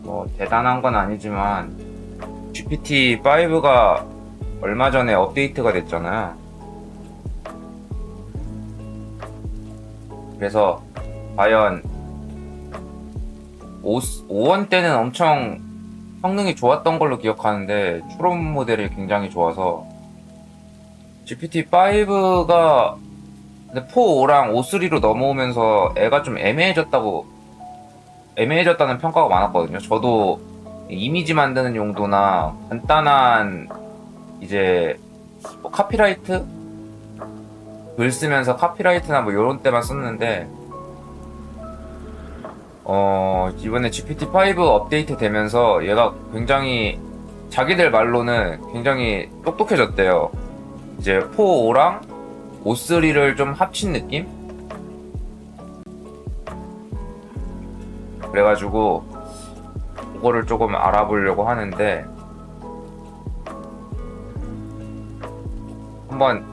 뭐 대단한 건 아니지만 GPT-5가 얼마 전에 업데이트가 됐잖아요. 그래서 과연 5원 때는 엄청 성능이 좋았던 걸로 기억하는데 추론 모델이 굉장히 좋아서 GPT-5가 근데 4.5랑 5.3로 넘어오면서 애가 좀 애매해졌다는 평가가 많았거든요. 저도 이미지 만드는 용도나 간단한 이제 뭐 카피라이트 글 쓰면서 카피라이트나 뭐 요런 때만 썼는데 이번에 GPT-5 업데이트 되면서 얘가 굉장히 자기들 말로는 굉장히 똑똑해졌대요. 이제 4.5랑 5.3를 좀 합친 느낌? 그래가지고 그거를 조금 알아보려고 하는데 한번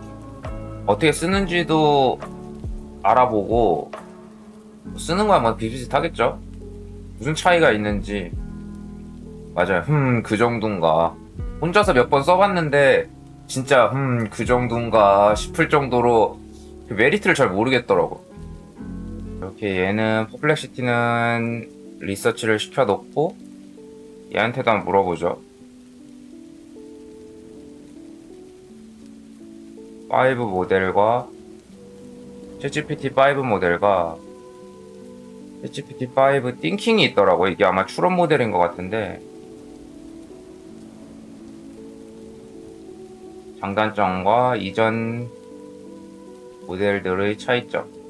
어떻게 쓰는지도 알아보고 쓰는 거야 뭐 비슷비슷하겠죠? 무슨 차이가 있는지 맞아요. 그 정도인가 혼자서 몇 번 써봤는데 진짜 그 정도인가 싶을 정도로 그 메리트를 잘 모르겠더라고. 이렇게 얘는 퍼플렉시티는 리서치를 시켜놓고 얘한테도 한번 물어보죠. 5 모델과 ChatGPT 5 모델과 ChatGPT 5 띵킹이 있더라고. 이게 아마 추론 모델인 것 같은데 장단점과 이전 모델들의 차이점.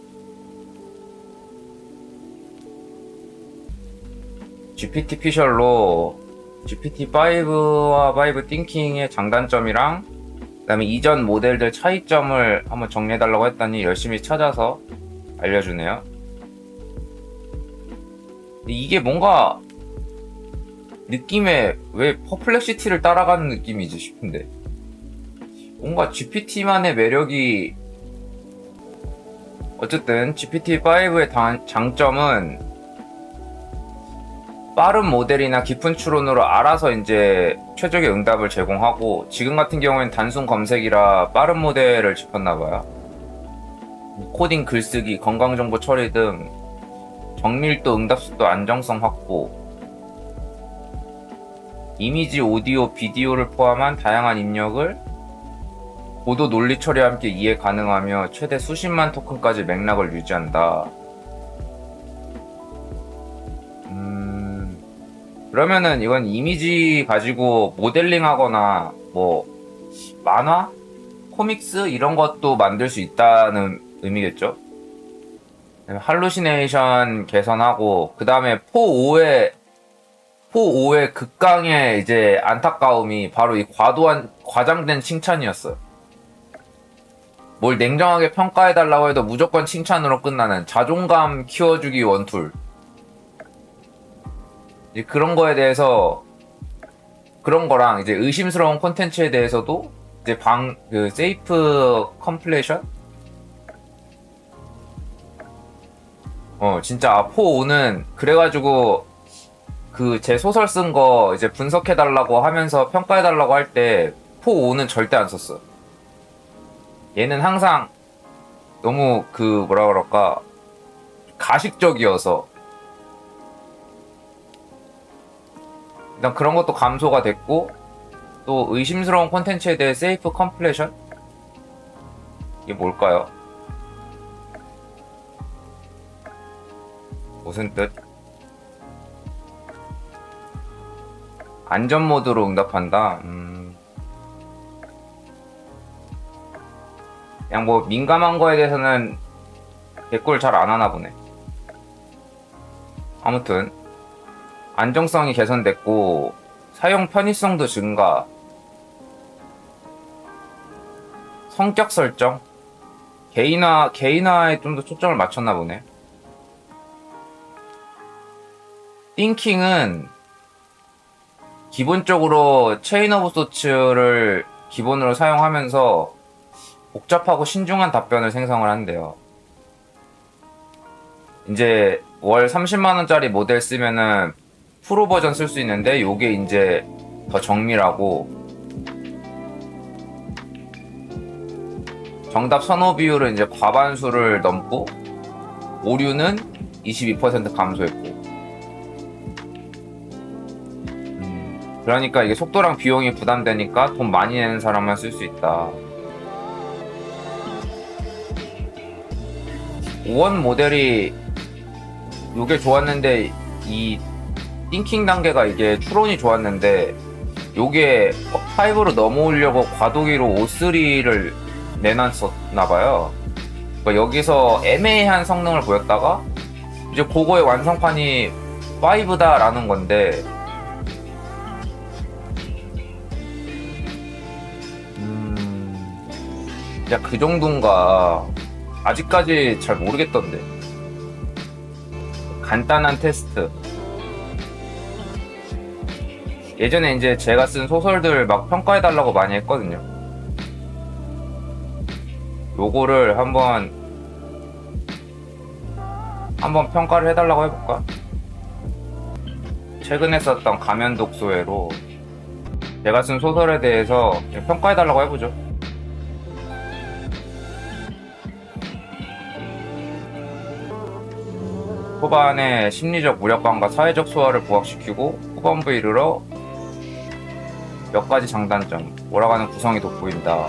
GPT 피셜로 GPT-5와 5 띵킹의 장단점이랑 그다음에 이전 모델들 차이점을 한번 정리해달라고 했더니 열심히 찾아서 알려주네요. 이게 뭔가 느낌에 왜 퍼플렉시티를 따라가는 느낌이지 싶은데 뭔가 GPT만의 매력이 어쨌든 GPT-5의 장점은 빠른 모델이나 깊은 추론으로 알아서 이제 최적의 응답을 제공하고 지금 같은 경우에는 단순 검색이라 빠른 모델을 짚었나봐요. 코딩 글쓰기, 건강정보 처리 등 정밀도, 응답속도, 안정성 확보, 이미지, 오디오, 비디오를 포함한 다양한 입력을 고도 논리 처리와 함께 이해 가능하며 최대 수십만 토큰까지 맥락을 유지한다. 그러면은 이건 이미지 가지고 모델링 하거나 뭐 만화? 코믹스? 이런 것도 만들 수 있다는 의미겠죠? 할루시네이션 개선하고 그 다음에 4.5의 극강의 이제 안타까움이 바로 이 과장된 칭찬이었어요. 뭘 냉정하게 평가해달라고 해도 무조건 칭찬으로 끝나는 자존감 키워주기 원툴. 이제 그런 거에 대해서 그런 거랑 이제 의심스러운 콘텐츠에 대해서도 이제 세이프 컴플레이션? 진짜 4.5는 그래가지고 그 제 소설 쓴 거 이제 분석해달라고 하면서 평가해달라고 할 때 4.5는 절대 안 썼어. 얘는 항상 너무 그 뭐라 그럴까 가식적이어서 일단 그런 것도 감소가 됐고 또 의심스러운 콘텐츠에 대해 세이프 컴플레이션? 이게 뭘까요? 무슨 뜻? 안전 모드로 응답한다. 그냥 뭐 민감한 거에 대해서는 댓글 잘 안 하나 보네. 아무튼 안정성이 개선됐고 사용 편의성도 증가. 성격 설정? 개인화에 좀 더 초점을 맞췄나 보네. 띵킹은 기본적으로 체인 오브 소츠를 기본으로 사용하면서 복잡하고 신중한 답변을 생성을 한대요. 이제 월 30만원짜리 모델 쓰면은 프로 버전 쓸 수 있는데 요게 이제 더 정밀하고 정답 선호 비율은 이제 과반수를 넘고 오류는 22% 감소했고 그러니까 이게 속도랑 비용이 부담되니까 돈 많이 내는 사람만 쓸 수 있다. 5원 모델이 요게 좋았는데 이 띵킹 단계가 이게 추론이 좋았는데 요게 5로 넘어오려고 과도기로 O3를 내놨었나봐요. 그러니까 여기서 애매한 성능을 보였다가 이제 그거의 완성판이 5다 라는 건데 야, 그 정도인가 아직까지 잘 모르겠던데. 간단한 테스트. 예전에 이제 제가 쓴 소설들 막 평가해달라고 많이 했거든요. 요거를 한번 평가를 해달라고 해볼까? 최근에 썼던 가면 독서회로 제가 쓴 소설에 대해서 평가해달라고 해보죠. 초반에 심리적 무력감과 사회적 소화를 부각시키고 후반부에 이르러 몇 가지 장단점, 몰아가는 구성이 돋보인다.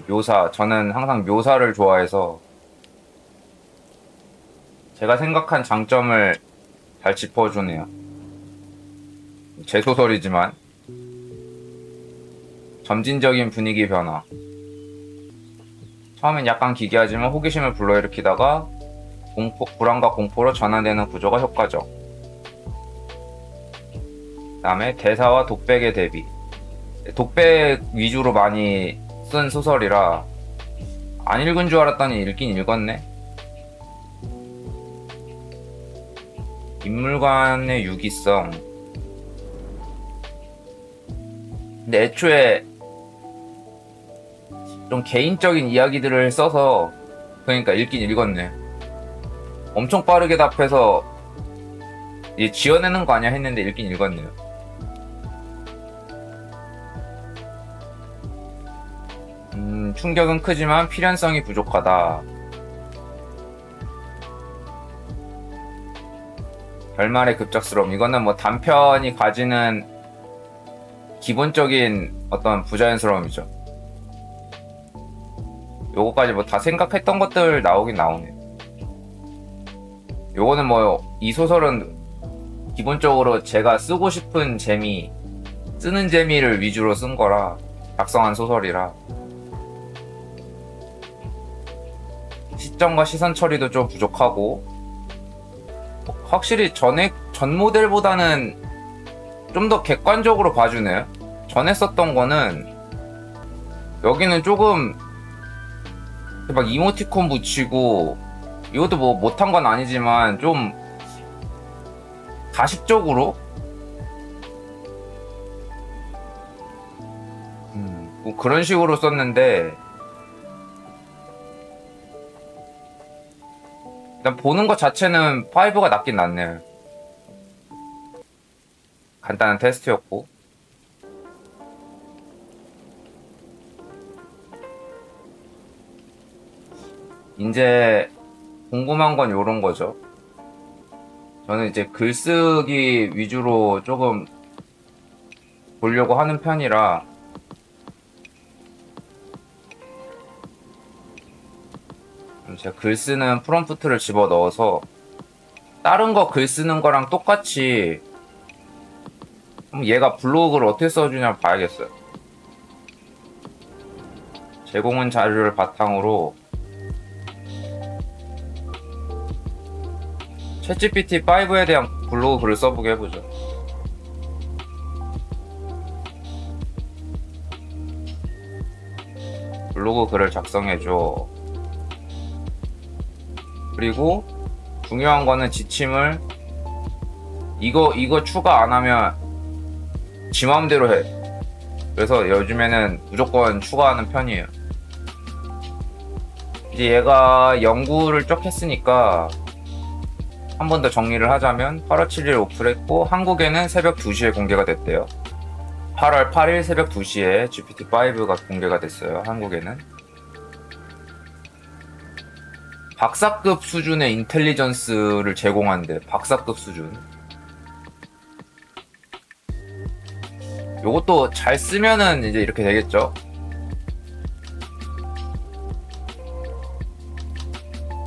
묘사, 저는 항상 묘사를 좋아해서 제가 생각한 장점을 잘 짚어주네요. 제 소설이지만 점진적인 분위기 변화. 처음엔 약간 기괴하지만 호기심을 불러일으키다가 불안과 공포로 전환되는 구조가 효과적. 그 다음에 대사와 독백의 대비. 독백 위주로 많이 쓴 소설이라 안 읽은 줄 알았더니 읽긴 읽었네. 인물간의 유기성. 근데 애초에 좀 개인적인 이야기들을 써서 그러니까 읽긴 읽었네. 엄청 빠르게 답해서 이제 지어내는 거 아니야 했는데 읽긴 읽었네요. 충격은 크지만 필연성이 부족하다. 결말의 급작스러움. 이거는 뭐 단편이 가지는 기본적인 어떤 부자연스러움이죠. 요거까지 뭐 다 생각했던 것들 나오긴 나오네. 요거는 뭐 이 소설은 기본적으로 제가 쓰고 싶은 재미, 쓰는 재미를 위주로 쓴 거라, 작성한 소설이라 시점과 시선 처리도 좀 부족하고 확실히 전 모델보다는 좀 더 객관적으로 봐주네요. 전에 썼던 거는 여기는 조금 막 이모티콘 붙이고 이것도 뭐 못한 건 아니지만 좀 가식적으로 뭐 그런 식으로 썼는데 일단 보는 것 자체는 5가 낫긴 낫네요. 간단한 테스트였고 이제 궁금한 건 요런 거죠. 저는 이제 글쓰기 위주로 조금 보려고 하는 편이라 제가 글 쓰는 프롬프트를 집어 넣어서 다른 거 글 쓰는 거랑 똑같이 얘가 블로그를 어떻게 써주냐 봐야겠어요. 제공한 자료를 바탕으로 챗GPT5에 대한 블로그 글을 써보게 해보죠. 블로그 글을 작성해줘. 그리고 중요한 거는 지침을 이거 추가 안 하면 지 마음대로 해. 그래서 요즘에는 무조건 추가하는 편이에요. 이제 얘가 연구를 쭉 했으니까 한 번 더 정리를 하자면 8월 7일 오픈했고 한국에는 새벽 2시에 공개가 됐대요. 8월 8일 새벽 2시에 GPT-5가 공개가 됐어요. 한국에는. 박사급 수준의 인텔리전스를 제공한대. 박사급 수준. 요것도 잘 쓰면은 이제 이렇게 되겠죠.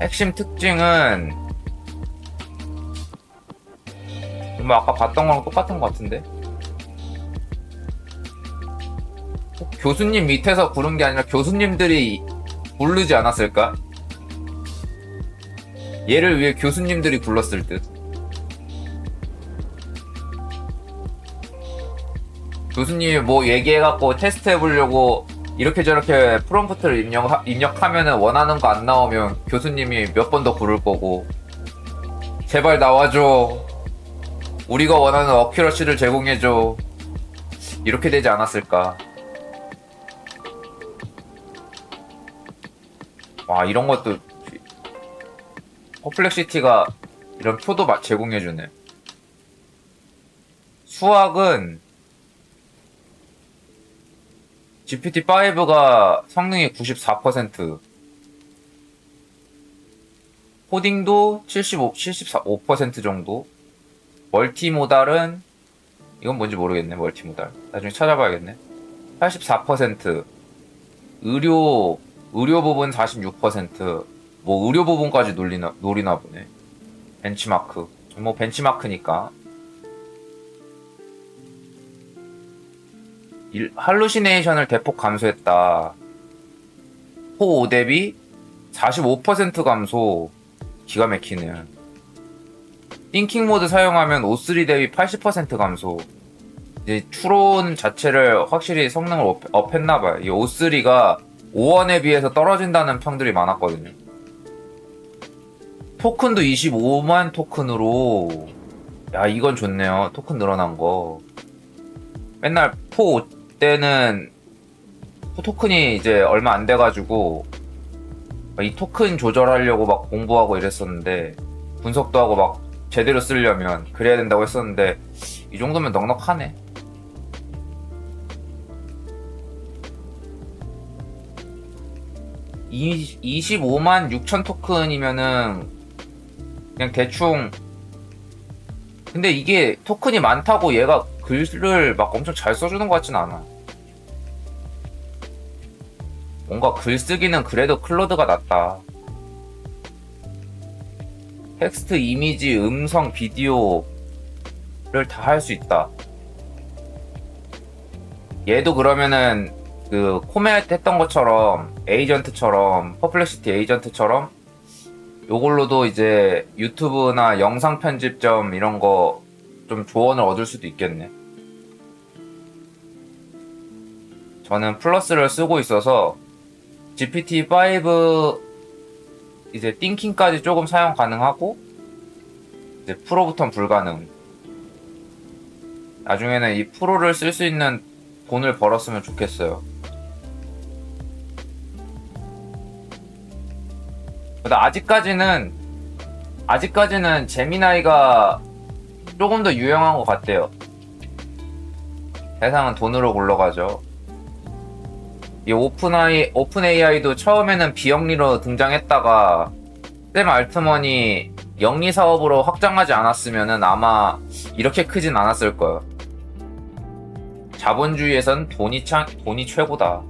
핵심 특징은 뭐 아까 봤던 거랑 똑같은 것 같은데. 교수님 밑에서 부른 게 아니라 교수님들이 부르지 않았을까? 얘를 위해 교수님들이 불렀을 듯. 교수님이 뭐 얘기해갖고 테스트 해보려고 이렇게 저렇게 프롬프트를 입력하면은 원하는 거 안 나오면 교수님이 몇 번 더 부를 거고, 제발 나와줘. 우리가 원하는 어큐러시를 제공해줘. 이렇게 되지 않았을까. 와, 이런 것도 퍼플렉시티가 이런 표도 제공해주네. 수학은 GPT-5가 성능이 94%, 코딩도 75% 정도, 멀티모달은, 이건 뭔지 모르겠네, 멀티모달. 나중에 찾아봐야겠네. 84%, 의료 부분 46%, 뭐 의료 부분까지 노리나 보네. 벤치마크. 뭐 벤치마크니까. 할루시네이션을 대폭 감소했다. 포 5 대비 45% 감소. 기가 막히네. 띵킹 모드 사용하면 O3 대비 80% 감소. 이제 추론 자체를 확실히 성능을 업했나봐요. 이 O3가 O1에 비해서 떨어진다는 평들이 많았거든요. 토큰도 25만 토큰으로. 야, 이건 좋네요. 토큰 늘어난 거. 맨날 포 때는 토큰이 이제 얼마 안 돼가지고 이 토큰 조절하려고 막 공부하고 이랬었는데, 분석도 하고 막 제대로 쓰려면 그래야 된다고 했었는데, 이 정도면 넉넉하네. 이 25만 6천 토큰이면은 그냥 대충. 근데 이게 토큰이 많다고 얘가 글을 막 엄청 잘 써주는 것 같진 않아. 뭔가 글쓰기는 그래도 클로드가 낫다. 텍스트, 이미지, 음성, 비디오를 다 할 수 있다. 얘도 그러면은 그 코메트 했던 것처럼 에이전트처럼, 퍼플렉시티 에이전트처럼 요걸로도 이제 유튜브나 영상 편집점 이런 거 좀 조언을 얻을 수도 있겠네. 저는 플러스를 쓰고 있어서 GPT-5 이제 띵킹까지 조금 사용 가능하고, 이제 프로부터는 불가능. 나중에는 이 프로를 쓸 수 있는 돈을 벌었으면 좋겠어요. 근데 아직까지는 제미나이가 조금 더 유용한 것 같대요. 세상은 돈으로 굴러가죠. 이 오픈 AI도 처음에는 비영리로 등장했다가 샘 알트먼이 영리 사업으로 확장하지 않았으면은 아마 이렇게 크진 않았을 거예요. 자본주의에선 돈이 최고다.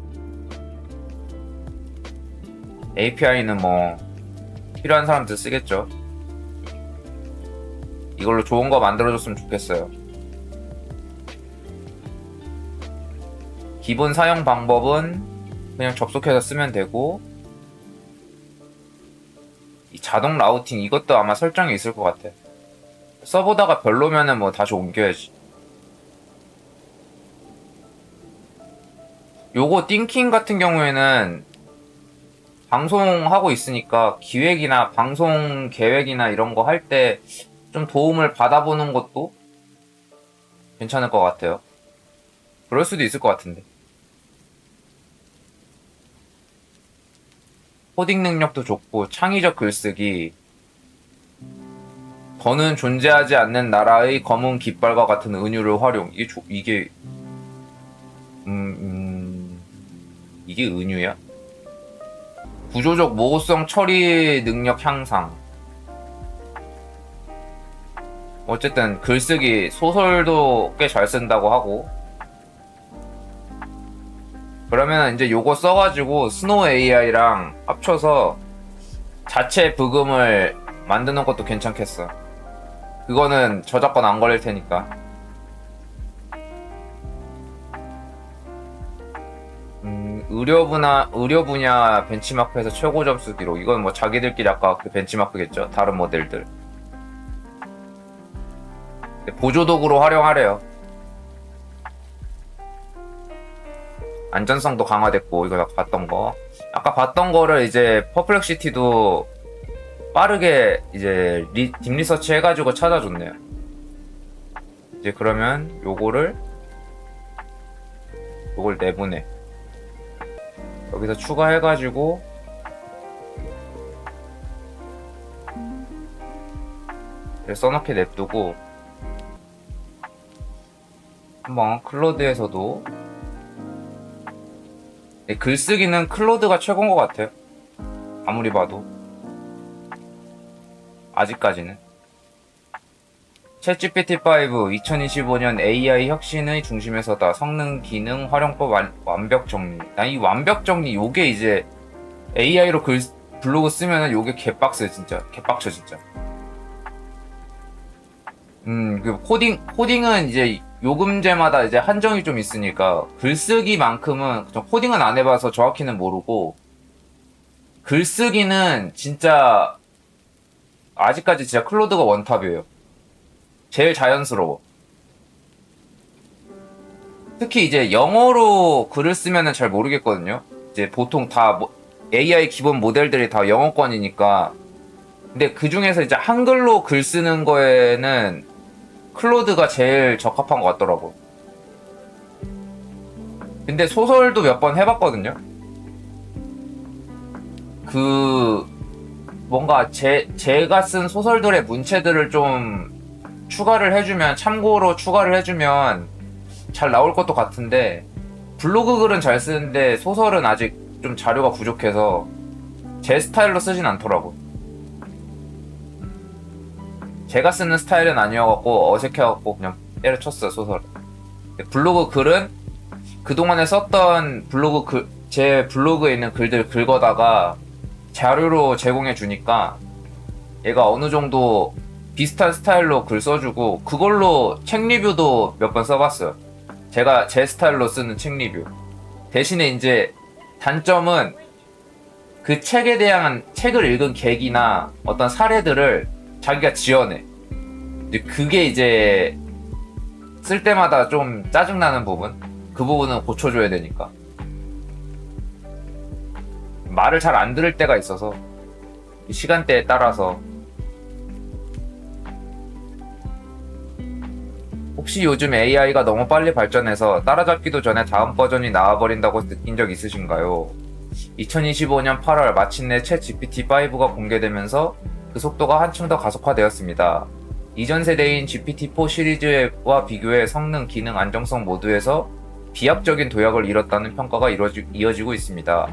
API는 뭐 필요한 사람들 쓰겠죠. 이걸로 좋은 거 만들어줬으면 좋겠어요. 기본 사용 방법은 그냥 접속해서 쓰면 되고, 이 자동 라우팅 이것도 아마 설정이 있을 것 같아. 써보다가 별로면은 뭐 다시 옮겨야지. 요거 띵킹 같은 경우에는 방송하고 있으니까 기획이나 방송 계획이나 이런 거 할 때 좀 도움을 받아보는 것도 괜찮을 것 같아요. 그럴 수도 있을 것 같은데. 코딩 능력도 좋고 창의적 글쓰기, 더는 존재하지 않는 나라의 검은 깃발과 같은 은유를 활용. 이게 은유야? 구조적 모호성 처리 능력 향상. 어쨌든 글쓰기 소설도 꽤 잘 쓴다고 하고. 그러면 이제 요거 써가지고 스노우 AI랑 합쳐서 자체 부금을 만드는 것도 괜찮겠어. 그거는 저작권 안 걸릴 테니까. 의료 분야 벤치마크에서 최고 점수 기록. 이건 뭐 자기들끼리 아까 그 벤치마크겠죠. 다른 모델들. 보조도구로 활용하래요. 안전성도 강화됐고, 이거 아까 봤던 거. 아까 봤던 거를 이제 퍼플렉시티도 빠르게 이제 딥리서치 해가지고 찾아줬네요. 이제 그러면 요걸 내보내. 여기서 추가해가지고 써놓게 냅두고 한번 클로드에서도 글쓰기는 클로드가 최고인 것 같아요. 아무리 봐도 아직까지는. 챗GPT5 2025년 AI 혁신의 중심에 서다. 성능, 기능, 활용법, 완벽 정리. 난 이 완벽 정리 요게 이제 AI로 블로그 쓰면은 요게 개빡세 진짜. 개빡쳐 진짜. 그 코딩은 이제 요금제마다 이제 한정이 좀 있으니까 글쓰기만큼은 코딩은 안 해봐서 정확히는 모르고 글쓰기는 진짜 아직까지 진짜 클로드가 원탑이에요. 제일 자연스러워. 특히 이제 영어로 글을 쓰면은 잘 모르겠거든요. 이제 보통 다 AI 기본 모델들이 다 영어권이니까. 근데 그 중에서 이제 한글로 글 쓰는 거에는 클로드가 제일 적합한 것 같더라고. 근데 소설도 몇 번 해봤거든요. 뭔가 제가 쓴 소설들의 문체들을 좀 참고로 추가를 해주면 잘 나올 것도 같은데, 블로그 글은 잘 쓰는데 소설은 아직 좀 자료가 부족해서 제 스타일로 쓰진 않더라고. 제가 쓰는 스타일은 아니어갖고 어색해갖고 그냥 때려쳤어요, 소설을. 블로그 글은 그동안에 썼던 제 블로그에 있는 글들 긁어다가 자료로 제공해 주니까 얘가 어느 정도 비슷한 스타일로 글 써주고, 그걸로 책 리뷰도 몇 번 써봤어요. 제가 제 스타일로 쓰는 책 리뷰. 대신에 이제 단점은 그 책에 대한 책을 읽은 계기나 어떤 사례들을 자기가 지어내. 그게 이제 쓸 때마다 좀 짜증나는 부분. 그 부분은 고쳐줘야 되니까. 말을 잘 안 들을 때가 있어서 시간대에 따라서. 혹시 요즘 AI가 너무 빨리 발전해서 따라잡기도 전에 다음 버전이 나와버린다고 느낀 적 있으신가요? 2025년 8월 마침내 챗 GPT-5가 공개되면서 그 속도가 한층 더 가속화되었습니다. 이전 세대인 GPT-4 시리즈와 비교해 성능, 기능, 안정성 모두에서 비약적인 도약을 이뤘다는 평가가 이어지고 있습니다.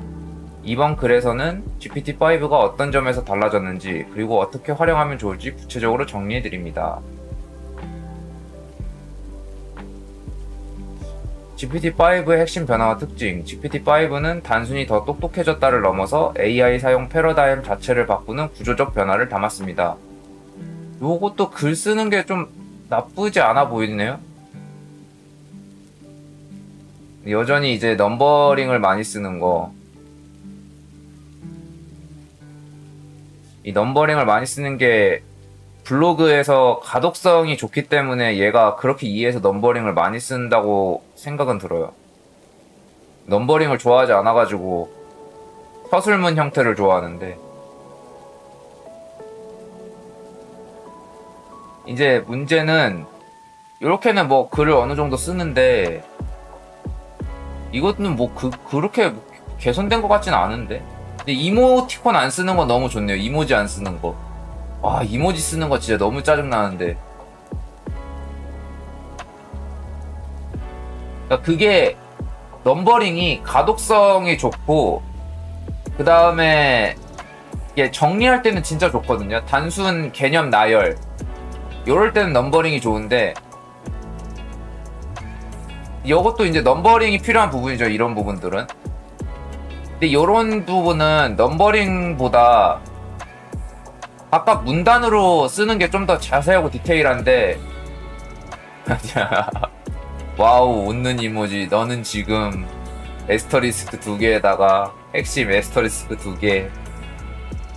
이번 글에서는 GPT-5가 어떤 점에서 달라졌는지, 그리고 어떻게 활용하면 좋을지 구체적으로 정리해드립니다. GPT-5의 핵심 변화와 특징. GPT-5는 단순히 더 똑똑해졌다를 넘어서 AI 사용 패러다임 자체를 바꾸는 구조적 변화를 담았습니다. 요것도 글 쓰는 게 좀 나쁘지 않아 보이네요. 여전히 이제 넘버링을 많이 쓰는 거. 이 넘버링을 많이 쓰는 게 블로그에서 가독성이 좋기 때문에 얘가 그렇게 이해해서 넘버링을 많이 쓴다고 생각은 들어요. 넘버링을 좋아하지 않아가지고 서술문 형태를 좋아하는데, 이제 문제는 이렇게는 뭐 글을 어느 정도 쓰는데 이것은 뭐 그렇게 개선된 것 같진 않은데. 근데 이모티콘 안 쓰는 건 너무 좋네요. 이모지 안 쓰는 거. 와, 이모지 쓰는 거 진짜 너무 짜증나는데. 그러니까 그게 넘버링이 가독성이 좋고, 그 다음에 이게 정리할 때는 진짜 좋거든요. 단순 개념 나열. 요럴 때는 넘버링이 좋은데, 이것도 이제 넘버링이 필요한 부분이죠. 이런 부분들은. 근데 요런 부분은 넘버링보다 각각 문단으로 쓰는 게 좀 더 자세하고 디테일한데 와우 웃는 이모지 너는 지금 에스터리스크 2개에다가 핵심 에스터리스크 2개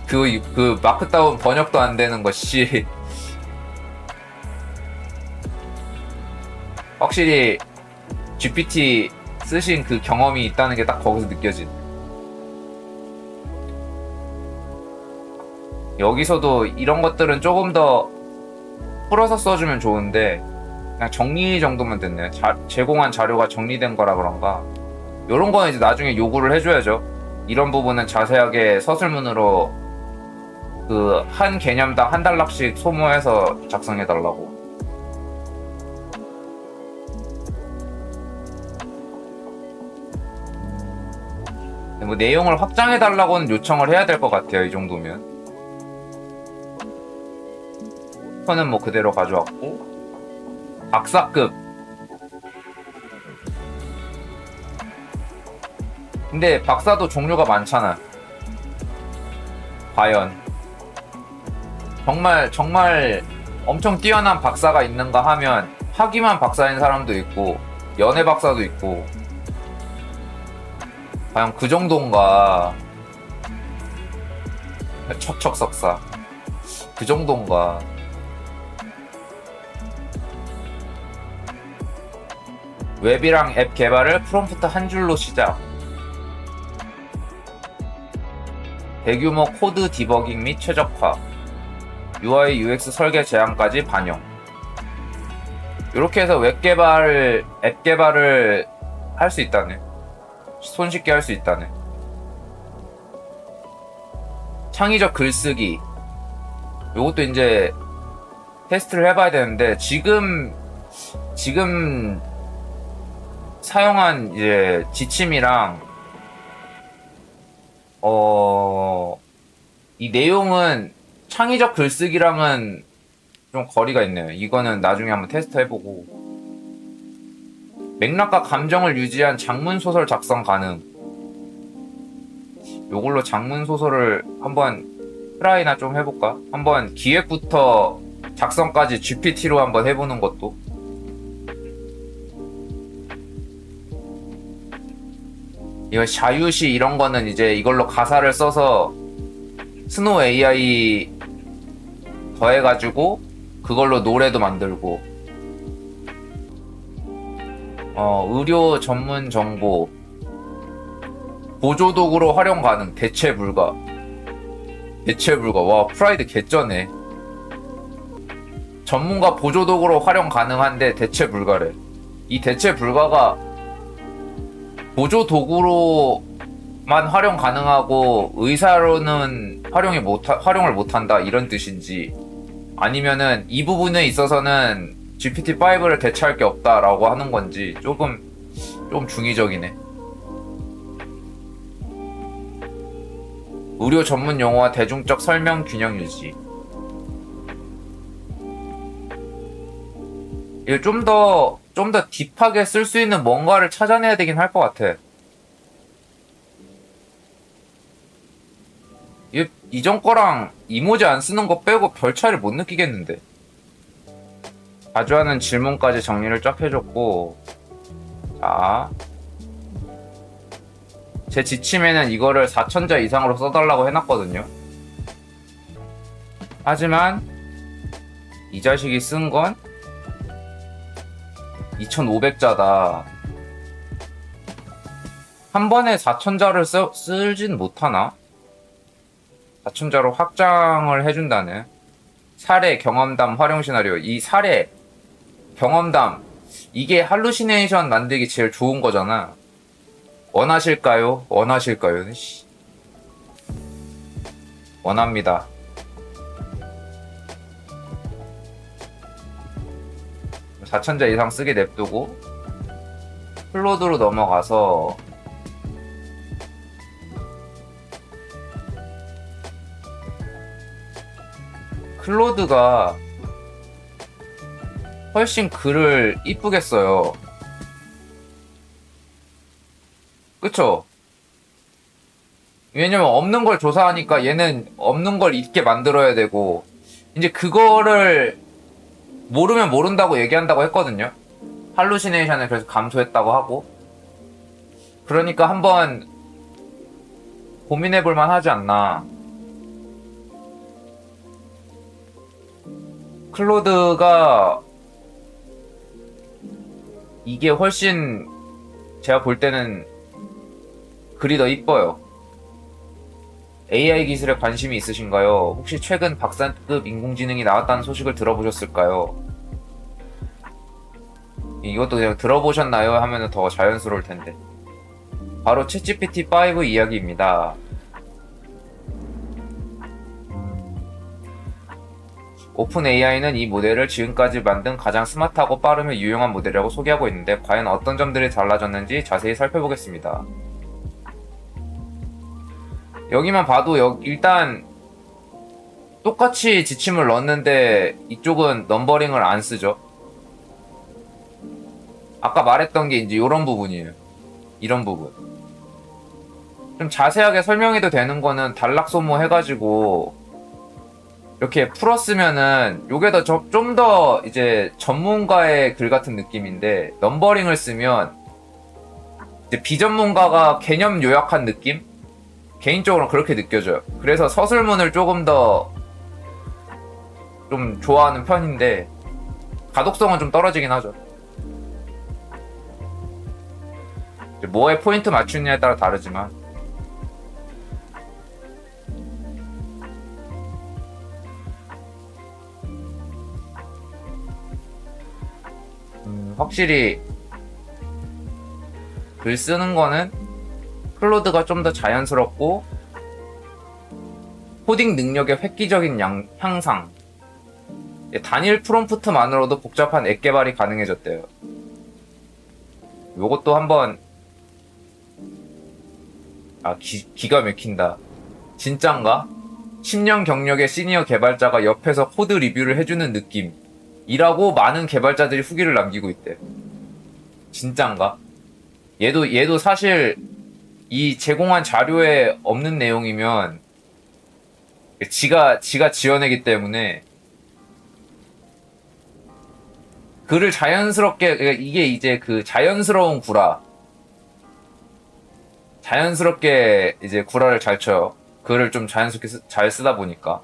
그 마크다운 번역도 안 되는 것이 확실히 GPT 쓰신 그 경험이 있다는 게 딱 거기서 느껴진. 여기서도 이런 것들은 조금 더 풀어서 써주면 좋은데 그냥 정리 정도만 됐네요. 제공한 자료가 정리된 거라 그런가. 요런 거는 이제 나중에 요구를 해줘야죠. 이런 부분은 자세하게 서술문으로 그 한 개념당 한 단락씩 소모해서 작성해달라고. 뭐 내용을 확장해달라고는 요청을 해야 될 것 같아요. 이 정도면. 는 뭐 그대로 가져왔고 박사급. 근데 박사도 종류가 많잖아. 과연 정말 엄청 뛰어난 박사가 있는가 하면 학위만 박사인 사람도 있고 연애 박사도 있고 과연 그 정도인가. 척척 석사 그 정도인가. 웹이랑 앱 개발을 프롬프트 한 줄로 시작. 대규모 코드 디버깅 및 최적화. UI, UX 설계 제안까지 반영. 이렇게 해서 웹 개발, 앱 개발을 할 수 있다네. 손쉽게 할 수 있다네. 창의적 글쓰기. 요것도 이제 테스트를 해봐야 되는데 지금 사용한 이제 지침이랑 이 내용은 창의적 글쓰기랑은 좀 거리가 있네요. 이거는 나중에 한번 테스트 해보고. 맥락과 감정을 유지한 장문 소설 작성 가능. 요걸로 장문 소설을 한번 트라이나 좀 해볼까? 한번 기획부터 작성까지 GPT로 한번 해보는 것도. 이거 자유시 이런 거는 이제 이걸로 가사를 써서 스노우 AI 더해가지고 그걸로 노래도 만들고. 의료 전문 정보 보조도구로 활용 가능. 대체 불가. 와 프라이드 개쩌네. 전문가 보조도구로 활용 가능한데 대체 불가래. 이 대체 불가가 보조도구로만 활용 가능하고 의사로는 활용을 못한다 이런 뜻인지, 아니면은 이 부분에 있어서는 GPT-5를 대체할 게 없다라고 하는 건지 좀 중의적이네. 의료 전문 용어와 대중적 설명 균형 유지. 이거 좀 더 딥하게 쓸 수 있는 뭔가를 찾아내야 되긴 할 것 같아. 이전 거랑 이모지 안 쓰는 거 빼고 별 차이를 못 느끼겠는데. 자주 하는 질문까지 정리를 쫙 해줬고, 자, 제 지침에는 이거를 4,000자 이상으로 써달라고 해놨거든요. 하지만 이 자식이 쓴 건 2,500자다. 한 번에 4,000자를 쓰진 못하나? 4,000자로 확장을 해준다네. 사례, 경험담, 활용 시나리오. 이 사례, 경험담, 이게 할루시네이션 만들기 제일 좋은 거잖아. 원하실까요? 원합니다. 4천자 이상 쓰게 냅두고 클로드로 넘어가서 클로드가 훨씬 글을 이쁘게 써요. 그쵸? 왜냐면 없는 걸 조사하니까 얘는 없는 걸 있게 만들어야 되고, 이제 그거를 모르면 모른다고 얘기한다고 했거든요. 할루시네이션을 그래서 감소했다고 하고. 그러니까 한번 고민해볼 만 하지 않나. 클로드가 이게 훨씬 제가 볼 때는 글이 더 이뻐요. AI 기술에 관심이 있으신가요? 혹시 최근 박사급 인공지능이 나왔다는 소식을 들어보셨을까요? 이것도 그냥 들어보셨나요? 하면 더 자연스러울 텐데. 바로 챗GPT5 이야기입니다. 오픈 AI는 이 모델을 지금까지 만든 가장 스마트하고 빠르며 유용한 모델이라고 소개하고 있는데 과연 어떤 점들이 달라졌는지 자세히 살펴보겠습니다. 여기만 봐도 일단 똑같이 지침을 넣었는데 이쪽은 넘버링을 안 쓰죠. 아까 말했던 게 이제 이런 부분이에요. 이런 부분. 좀 자세하게 설명해도 되는 거는 단락 소모 해가지고 이렇게 풀었으면은 요게 더 좀 더 이제 전문가의 글 같은 느낌인데 넘버링을 쓰면 이제 비전문가가 개념 요약한 느낌? 개인적으로 그렇게 느껴져요. 그래서 서술문을 조금 더 좀 좋아하는 편인데 가독성은 좀 떨어지긴 하죠. 뭐에 포인트 맞추느냐에 따라 다르지만 확실히 글 쓰는 거는 클로드가 좀 더 자연스럽고 코딩 능력의 획기적인 향상, 단일 프롬프트만으로도 복잡한 앱 개발이 가능해졌대요. 요것도 한번 기가 막힌다. 진짠가? 10년 경력의 시니어 개발자가 옆에서 코드 리뷰를 해주는 느낌이라고 많은 개발자들이 후기를 남기고 있대. 진짠가? 얘도 사실 이 제공한 자료에 없는 내용이면 지가 지어내기 때문에 글을 자연스럽게, 그러니까 이게 이제 그 자연스러운 구라. 자연스럽게 이제 구라를 잘 쳐요. 글을 좀 자연스럽게 잘 쓰다 보니까.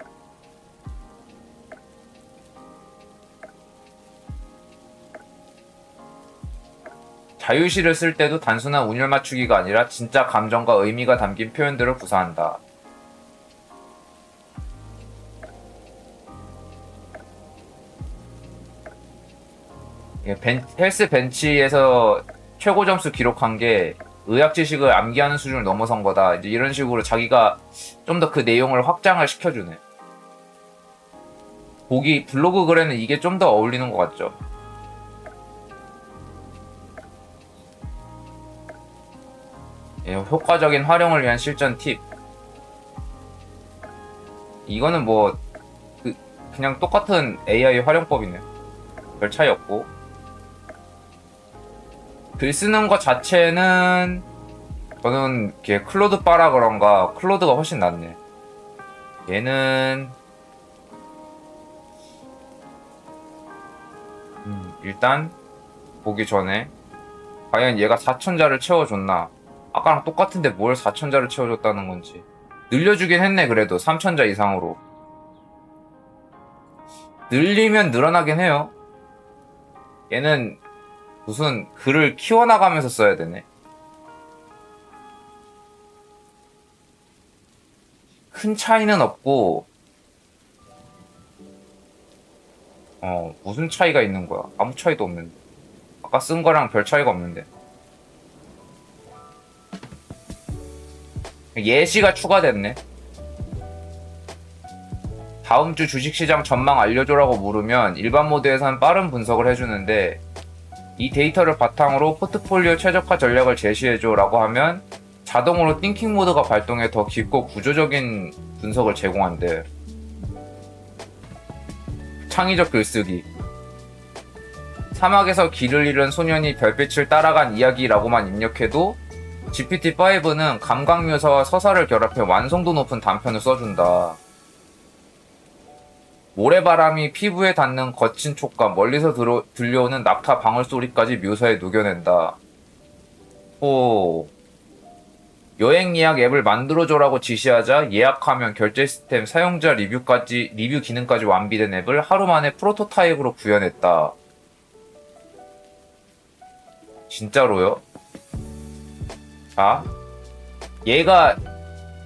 자유시를 쓸 때도 단순한 운율 맞추기가 아니라 진짜 감정과 의미가 담긴 표현들을 구사한다. 헬스 벤치에서 최고 점수 기록한 게 의학 지식을 암기하는 수준을 넘어선 거다. 이제 이런 식으로 자기가 좀 더 그 내용을 확장을 시켜주네. 블로그 글에는 이게 좀 더 어울리는 것 같죠. 효과적인 활용을 위한 실전 팁. 이거는 뭐 그냥 똑같은 AI 활용법이네. 별 차이 없고. 글 쓰는 것 자체는 저는 이렇게 클로드 바라 그런가 클로드가 훨씬 낫네. 얘는 일단 보기 전에 과연 얘가 4천자를 채워줬나. 아까랑 똑같은데 뭘 4천자를 채워줬다는 건지. 늘려주긴 했네. 그래도 3천자 이상으로 늘리면 늘어나긴 해요. 얘는 무슨 글을 키워나가면서 써야 되네. 큰 차이는 없고 무슨 차이가 있는 거야. 아무 차이도 없는데. 아까 쓴 거랑 별 차이가 없는데. 예시가 추가됐네. 다음 주 주식시장 전망 알려줘라고 물으면 일반 모드에서는 빠른 분석을 해주는데, 이 데이터를 바탕으로 포트폴리오 최적화 전략을 제시해줘라고 하면 자동으로 띵킹 모드가 발동해 더 깊고 구조적인 분석을 제공한대. 창의적 글쓰기. 사막에서 길을 잃은 소년이 별빛을 따라간 이야기라고만 입력해도 GPT-5는 감각 묘사와 서사를 결합해 완성도 높은 단편을 써준다. 모래바람이 피부에 닿는 거친 촉감, 멀리서 들려오는 낙타 방울소리까지 묘사에 녹여낸다. 여행 예약 앱을 만들어줘라고 지시하자 예약하면 결제 시스템, 사용자 리뷰 기능까지 완비된 앱을 하루 만에 프로토타입으로 구현했다. 진짜로요? 자, 얘가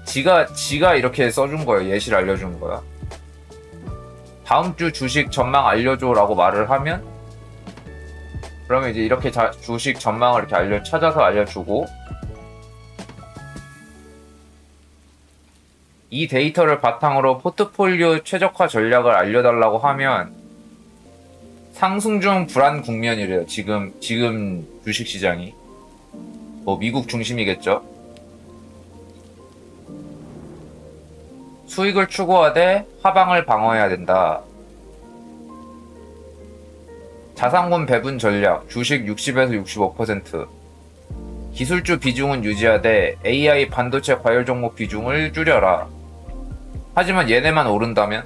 지가 이렇게 써준 거예요. 예시를 알려준 거야. 다음 주 주식 전망 알려줘라고 말을 하면, 그러면 이제 이렇게 주식 전망을 이렇게 찾아서 알려주고, 이 데이터를 바탕으로 포트폴리오 최적화 전략을 알려달라고 하면 상승 중 불안 국면이래요. 지금 주식시장이. 뭐 미국 중심이겠죠. 수익을 추구하되 하방을 방어해야 된다. 자산군 배분 전략, 주식 60에서 65%. 기술주 비중은 유지하되 AI 반도체 과열 종목 비중을 줄여라. 하지만 얘네만 오른다면?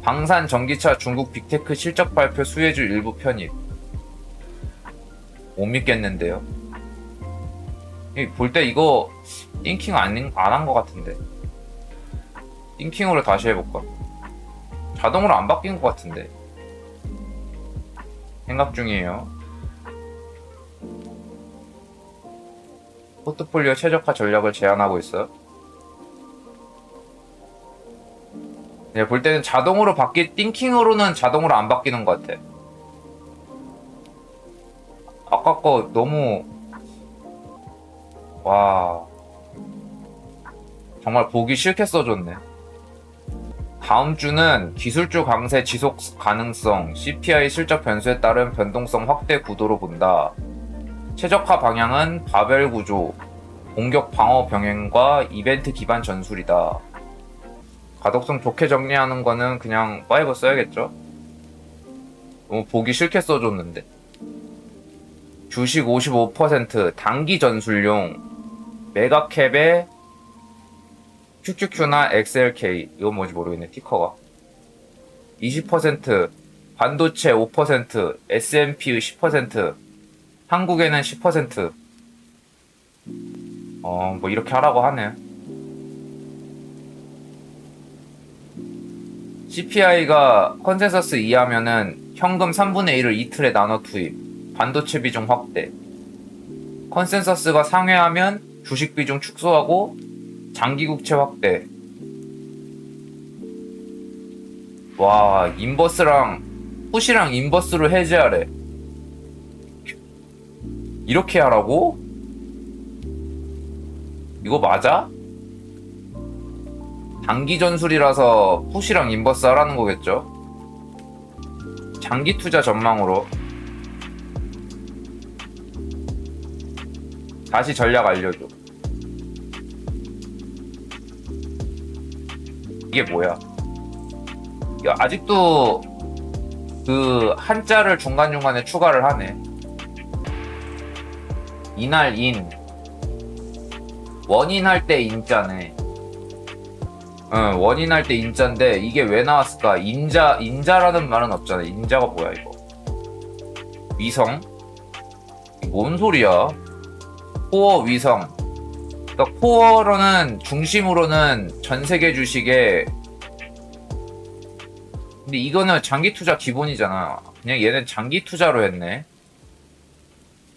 방산 전기차 중국 빅테크 실적 발표 수혜주 일부 편입. 못 믿겠는데요. 볼 때 이거 띵킹 안 한 것 같은데. 띵킹으로 다시 해볼까? 자동으로 안 바뀐 것 같은데. 생각 중이에요. 포트폴리오 최적화 전략을 제안하고 있어요. 볼 때는 자동으로 띵킹으로는 자동으로 안 바뀌는 것 같아. 아까 거 너무, 와, 정말 보기 싫게 써줬네. 다음 주는 기술주 강세 지속 가능성, CPI 실적 변수에 따른 변동성 확대 구도로 본다. 최적화 방향은 바벨 구조, 공격 방어 병행과 이벤트 기반 전술이다. 가독성 좋게 정리하는 거는 그냥 5 써야겠죠? 너무 보기 싫게 써줬는데. 주식 55%, 단기 전술용, 메가캡에 QQQ나 XLK, 이건 뭔지 모르겠네, 티커가. 20%, 반도체 5%, S&P 10%, 한국에는 10%. 뭐 이렇게 하라고 하네. CPI가 컨센서스 이하면은 현금 3분의 1을 이틀에 나눠 투입, 반도체 비중 확대. 컨센서스가 상회하면 주식 비중 축소하고 장기 국채 확대. 와, 푸시랑 인버스로 해제하래. 이렇게 하라고? 이거 맞아? 단기 전술이라서 푸시랑 인버스 하라는 거겠죠? 장기 투자 전망으로. 다시 전략 알려줘. 이게 뭐야? 이거 아직도 그 한자를 중간중간에 추가를 하네. 이날 인. 원인 할 때 인자네. 원인 할 때 인자인데 이게 왜 나왔을까? 인자라는 말은 없잖아. 인자가 뭐야 이거? 위성? 뭔 소리야? 코어 위성. 그러니까 코어로는 중심으로는 전 세계 주식에, 근데 이거는 장기 투자 기본이잖아. 그냥 얘는 장기 투자로 했네.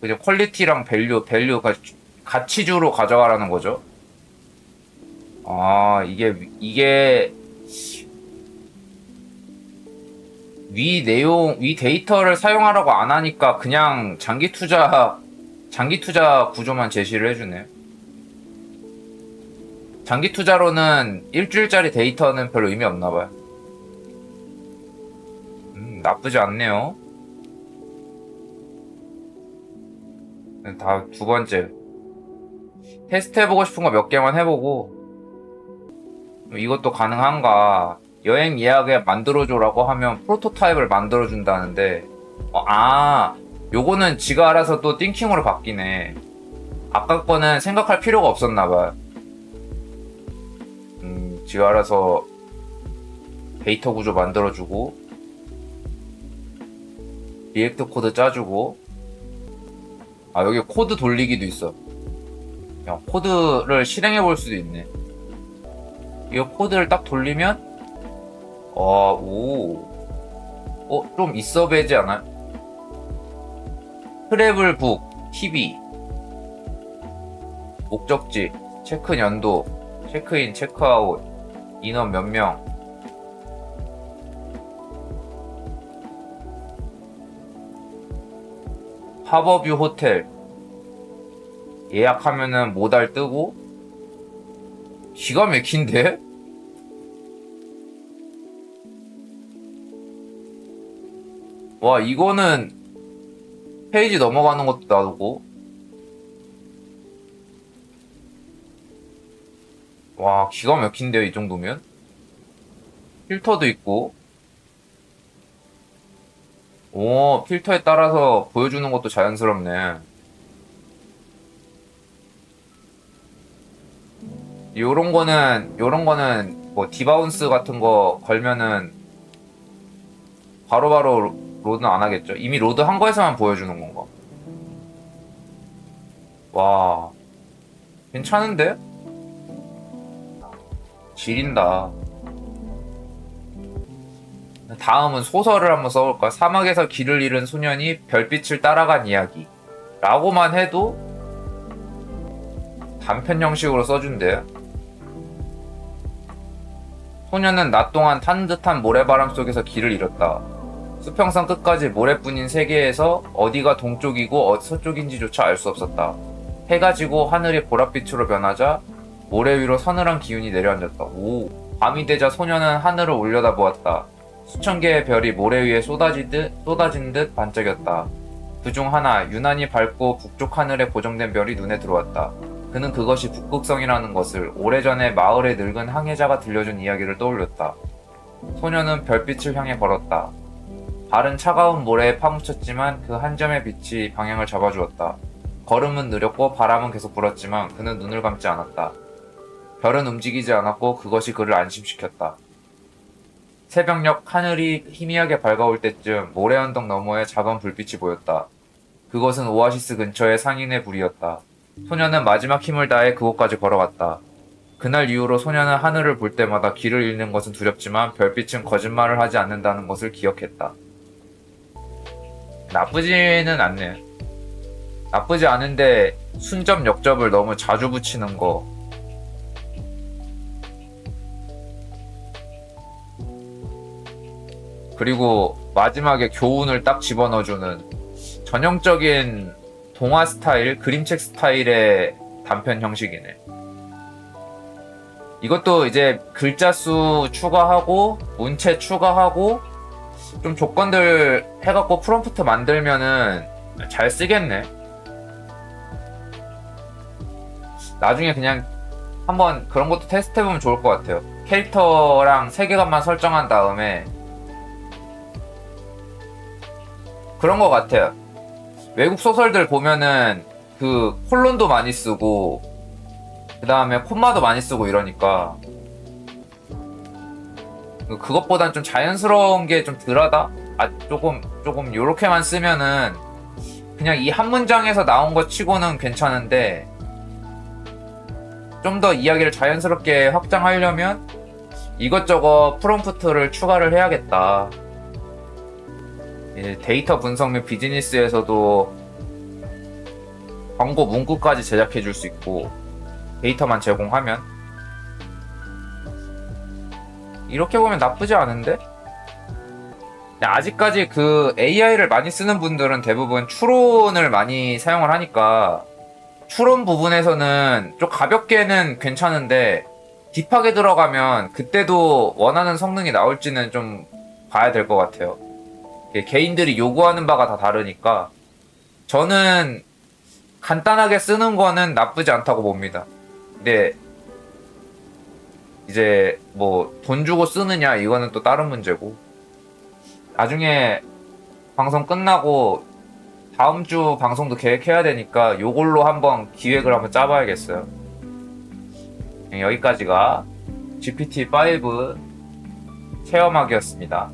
그냥 퀄리티랑 밸류 가치주로 가져가라는 거죠. 아, 이게 위 데이터를 사용하라고 안 하니까 그냥 장기 투자 구조만 제시를 해주네. 장기 투자로는 일주일짜리 데이터는 별로 의미 없나 봐요. 나쁘지 않네요. 다 두 번째. 테스트 해보고 싶은 거 몇 개만 해보고, 이것도 가능한가. 여행 예약에 만들어줘라고 하면 프로토타입을 만들어준다는데, 요거는 지가 알아서 또 띵킹으로 바뀌네. 아까 거는 생각할 필요가 없었나봐요. 지가 알아서 데이터 구조 만들어주고, 리액트 코드 짜주고, 여기 코드 돌리기도 있어. 야, 코드를 실행해 볼 수도 있네. 이 코드를 딱 돌리면, 좀 있어 배지 않아요? 트래블 북, TV, 목적지, 체크인 연도, 체크인, 체크아웃, 인원 몇 명, 하버뷰 호텔 예약하면은 모달 뜨고. 기가 막힌데? 와, 이거는 페이지 넘어가는 것도 놔두고. 와, 기가 막힌데요, 이 정도면? 필터도 있고. 오, 필터에 따라서 보여주는 것도 자연스럽네. 요런 거는 뭐 디바운스 같은 거 걸면은 바로바로 로드는 안 하겠죠. 이미 로드 한 거에서만 보여주는 건가. 와, 괜찮은데? 지린다. 다음은 소설을 한번 써볼까? 사막에서 길을 잃은 소년이 별빛을 따라간 이야기 라고만 해도 단편 형식으로 써준대요. 소년은 낮 동안 탄 듯한 모래바람 속에서 길을 잃었다. 수평선 끝까지 모래뿐인 세계에서 어디가 동쪽이고 서쪽인지조차 알 수 없었다. 해가 지고 하늘이 보랏빛으로 변하자 모래 위로 서늘한 기운이 내려앉았다. 밤이 되자 소년은 하늘을 올려다보았다. 수천 개의 별이 모래 위에 쏟아진 듯 반짝였다. 그중 하나, 유난히 밝고 북쪽 하늘에 고정된 별이 눈에 들어왔다. 그는 그것이 북극성이라는 것을 오래전에 마을의 늙은 항해자가 들려준 이야기를 떠올렸다. 소년은 별빛을 향해 걸었다. 발은 차가운 모래에 파묻혔지만 그 한 점의 빛이 방향을 잡아주었다. 걸음은 느렸고 바람은 계속 불었지만 그는 눈을 감지 않았다. 별은 움직이지 않았고 그것이 그를 안심시켰다. 새벽녘 하늘이 희미하게 밝아올 때쯤 모래 언덕 너머에 작은 불빛이 보였다. 그것은 오아시스 근처의 상인의 불이었다. 소년은 마지막 힘을 다해 그곳까지 걸어갔다. 그날 이후로 소년은 하늘을 볼 때마다 길을 잃는 것은 두렵지만 별빛은 거짓말을 하지 않는다는 것을 기억했다. 나쁘지는 않네. 나쁘지 않은데 순접 역접을 너무 자주 붙이는 거. 그리고 마지막에 교훈을 딱 집어넣어주는 전형적인 동화 스타일, 그림책 스타일의 단편 형식이네. 이것도 이제 글자 수 추가하고 문체 추가하고 좀 조건들 해갖고 프롬프트 만들면은 잘 쓰겠네. 나중에 그냥 한번 그런 것도 테스트 해보면 좋을 것 같아요. 캐릭터랑 세계관만 설정한 다음에 그런 것 같아요. 외국 소설들 보면은 그 콜론도 많이 쓰고 그 다음에 콤마도 많이 쓰고 이러니까 그것보단 좀 자연스러운 게 좀 덜하다? 조금 요렇게만 쓰면은 그냥 이 한 문장에서 나온 것 치고는 괜찮은데 좀 더 이야기를 자연스럽게 확장하려면 이것저것 프롬프트를 추가를 해야겠다. 데이터 분석 및 비즈니스에서도 광고 문구까지 제작해 줄 수 있고 데이터만 제공하면 이렇게 보면 나쁘지 않은데? 아직까지 그 AI를 많이 쓰는 분들은 대부분 추론을 많이 사용을 하니까 추론 부분에서는 좀 가볍게는 괜찮은데 딥하게 들어가면 그때도 원하는 성능이 나올지는 좀 봐야 될 것 같아요. 이게 개인들이 요구하는 바가 다 다르니까 저는 간단하게 쓰는 거는 나쁘지 않다고 봅니다. 근데 이제 뭐 돈 주고 쓰느냐 이거는 또 다른 문제고 나중에 방송 끝나고 다음 주 방송도 계획해야 되니까 요걸로 한번 기획을 한번 짜봐야겠어요. 여기까지가 GPT-5 체험하기였습니다.